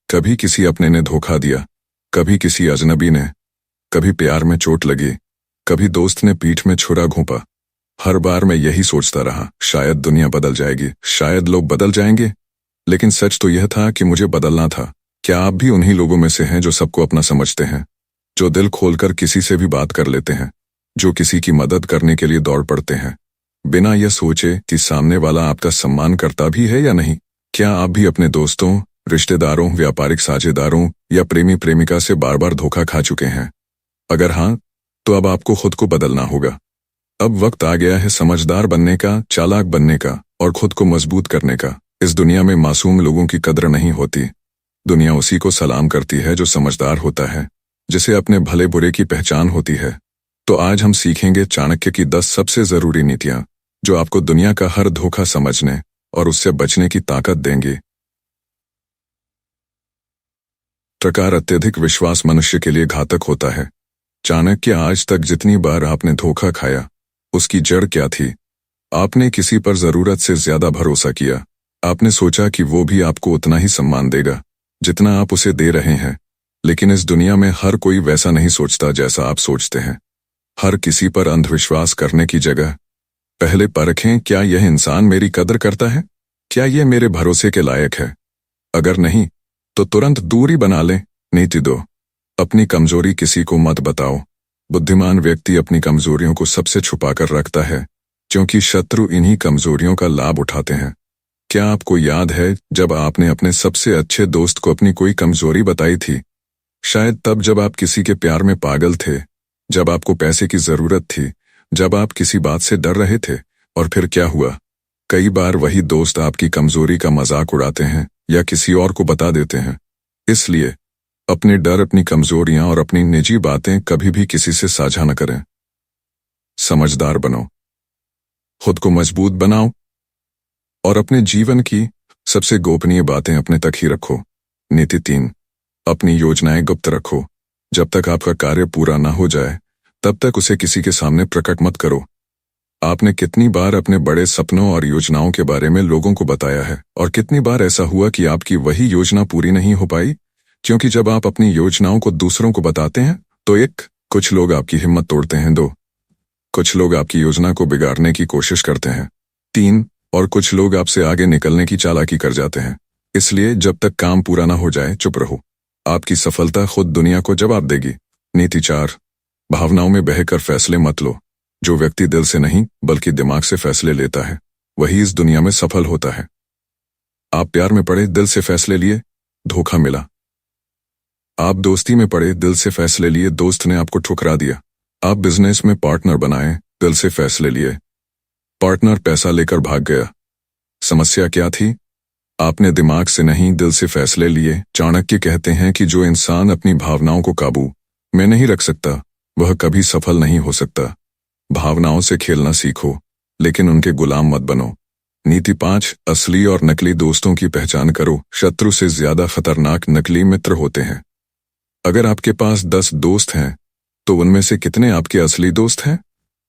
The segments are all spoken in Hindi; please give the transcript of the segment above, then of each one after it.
कभी किसी अपने ने धोखा दिया, कभी किसी अजनबी ने, कभी प्यार में चोट लगी, कभी दोस्त ने पीठ में छुरा घोंपा। हर बार मैं यही सोचता रहा, शायद दुनिया बदल जाएगी, शायद लोग बदल जाएंगे। लेकिन सच तो यह था कि मुझे बदलना था। क्या आप भी उन्हीं लोगों में से हैं जो सबको अपना समझते हैं, जो दिल खोलकर किसी से भी बात कर लेते हैं, जो किसी की मदद करने के लिए दौड़ पड़ते हैं, बिना यह सोचे कि सामने वाला आपका सम्मान करता भी है या नहीं? क्या आप भी अपने दोस्तों, रिश्तेदारों, व्यापारिक साझेदारों या प्रेमी प्रेमिका से बार बार धोखा खा चुके हैं? अगर हाँ, तो अब आपको खुद को बदलना होगा। अब वक्त आ गया है समझदार बनने का, चालाक बनने का और खुद को मजबूत करने का। इस दुनिया में मासूम लोगों की कद्र नहीं होती। दुनिया उसी को सलाम करती है जो समझदार होता है, जिसे अपने भले बुरे की पहचान होती है। तो आज हम सीखेंगे चाणक्य की 10 सबसे जरूरी नीतियां, जो आपको दुनिया का हर धोखा समझने और उससे बचने की ताकत देंगी। प्रकार अत्यधिक विश्वास मनुष्य के लिए घातक होता है। चाणक्य, आज तक जितनी बार आपने धोखा खाया, उसकी जड़ क्या थी? आपने किसी पर जरूरत से ज्यादा भरोसा किया। आपने सोचा कि वो भी आपको उतना ही सम्मान देगा जितना आप उसे दे रहे हैं। लेकिन इस दुनिया में हर कोई वैसा नहीं सोचता जैसा आप सोचते हैं। हर किसी पर अंधविश्वास करने की जगह पहले परखें, क्या यह इंसान मेरी कदर करता है? क्या यह मेरे भरोसे के लायक है? अगर नहीं, तो तुरंत दूरी बना लें। नीति 2, अपनी कमजोरी किसी को मत बताओ। बुद्धिमान व्यक्ति अपनी कमजोरियों को सबसे छुपाकर रखता है, क्योंकि शत्रु इन्हीं कमजोरियों का लाभ उठाते हैं। क्या आपको याद है जब आपने अपने सबसे अच्छे दोस्त को अपनी कोई कमजोरी बताई थी? शायद तब जब आप किसी के प्यार में पागल थे, जब आपको पैसे की जरूरत थी, जब आप किसी बात से डर रहे थे। और फिर क्या हुआ? कई बार वही दोस्त आपकी कमजोरी का मजाक उड़ाते हैं या किसी और को बता देते हैं। इसलिए अपने डर, अपनी कमजोरियां और अपनी निजी बातें कभी भी किसी से साझा न करें। समझदार बनो, खुद को मजबूत बनाओ और अपने जीवन की सबसे गोपनीय बातें अपने तक ही रखो। नीति 3, अपनी योजनाएं गुप्त रखो। जब तक आपका कार्य पूरा ना हो जाए, तब तक उसे किसी के सामने प्रकट मत करो। आपने कितनी बार अपने बड़े सपनों और योजनाओं के बारे में लोगों को बताया है, और कितनी बार ऐसा हुआ कि आपकी वही योजना पूरी नहीं हो पाई? क्योंकि जब आप अपनी योजनाओं को दूसरों को बताते हैं, तो कुछ लोग आपकी हिम्मत तोड़ते हैं। 2, कुछ लोग आपकी योजना को बिगाड़ने की कोशिश करते हैं। 3, और कुछ लोग आपसे आगे निकलने की चालाकी कर जाते हैं। इसलिए जब तक काम पूरा ना हो जाए, चुप रहो। आपकी सफलता खुद दुनिया को जवाब देगी। नीति 4, भावनाओं में बहकर फैसले मत लो। जो व्यक्ति दिल से नहीं बल्कि दिमाग से फैसले लेता है, वही इस दुनिया में सफल होता है। आप प्यार में पड़े, दिल से फैसले लिए, धोखा मिला। आप दोस्ती में पड़े, दिल से फैसले लिए, दोस्त ने आपको ठुकरा दिया। आप बिजनेस में पार्टनर बनाए, दिल से फैसले लिए, पार्टनर पैसा लेकर भाग गया। समस्या क्या थी? आपने दिमाग से नहीं, दिल से फैसले लिए। चाणक्य कहते हैं कि जो इंसान अपनी भावनाओं को काबू में नहीं रख सकता, वह कभी सफल नहीं हो सकता। भावनाओं से खेलना सीखो, लेकिन उनके गुलाम मत बनो। नीति 5, असली और नकली दोस्तों की पहचान करो। शत्रु से ज्यादा खतरनाक नकली मित्र होते हैं। अगर आपके पास 10 दोस्त हैं, तो उनमें से कितने आपके असली दोस्त हैं?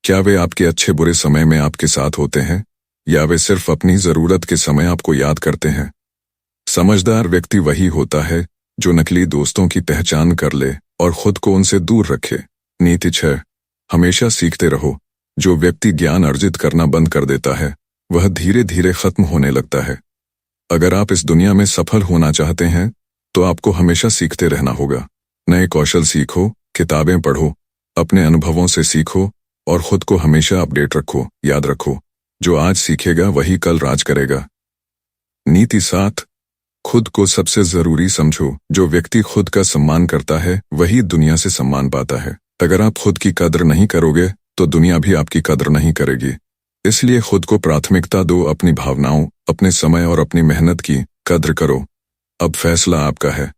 क्या वे आपके अच्छे बुरे समय में आपके साथ होते हैं, या वे सिर्फ अपनी जरूरत के समय आपको याद करते हैं? समझदार व्यक्ति वही होता है जो नकली दोस्तों की पहचान कर ले और खुद को उनसे दूर रखे। नीति 6, हमेशा सीखते रहो। जो व्यक्ति ज्ञान अर्जित करना बंद कर देता है, वह धीरे धीरे खत्म होने लगता है। अगर आप इस दुनिया में सफल होना चाहते हैं, तो आपको हमेशा सीखते रहना होगा। नए कौशल सीखो, किताबें पढ़ो, अपने अनुभवों से सीखो और खुद को हमेशा अपडेट रखो। याद रखो, जो आज सीखेगा वही कल राज करेगा। नीति 7, खुद को सबसे जरूरी समझो। जो व्यक्ति खुद का सम्मान करता है, वही दुनिया से सम्मान पाता है। अगर आप खुद की कद्र नहीं करोगे, तो दुनिया भी आपकी कद्र नहीं करेगी। इसलिए खुद को प्राथमिकता दो, अपनी भावनाओं, अपने समय और अपनी मेहनत की कद्र करो। अब फैसला आपका है।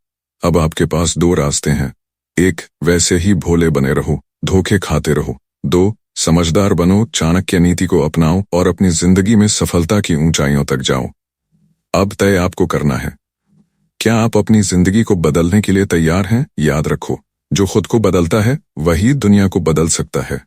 अब आपके पास 2 रास्ते हैं। 1, वैसे ही भोले बने रहो, धोखे खाते रहो। 2, समझदार बनो, चाणक्य नीति को अपनाओ और अपनी जिंदगी में सफलता की ऊंचाइयों तक जाओ। अब तय आपको करना है। क्या आप अपनी जिंदगी को बदलने के लिए तैयार हैं? याद रखो, जो खुद को बदलता है, वही दुनिया को बदल सकता है।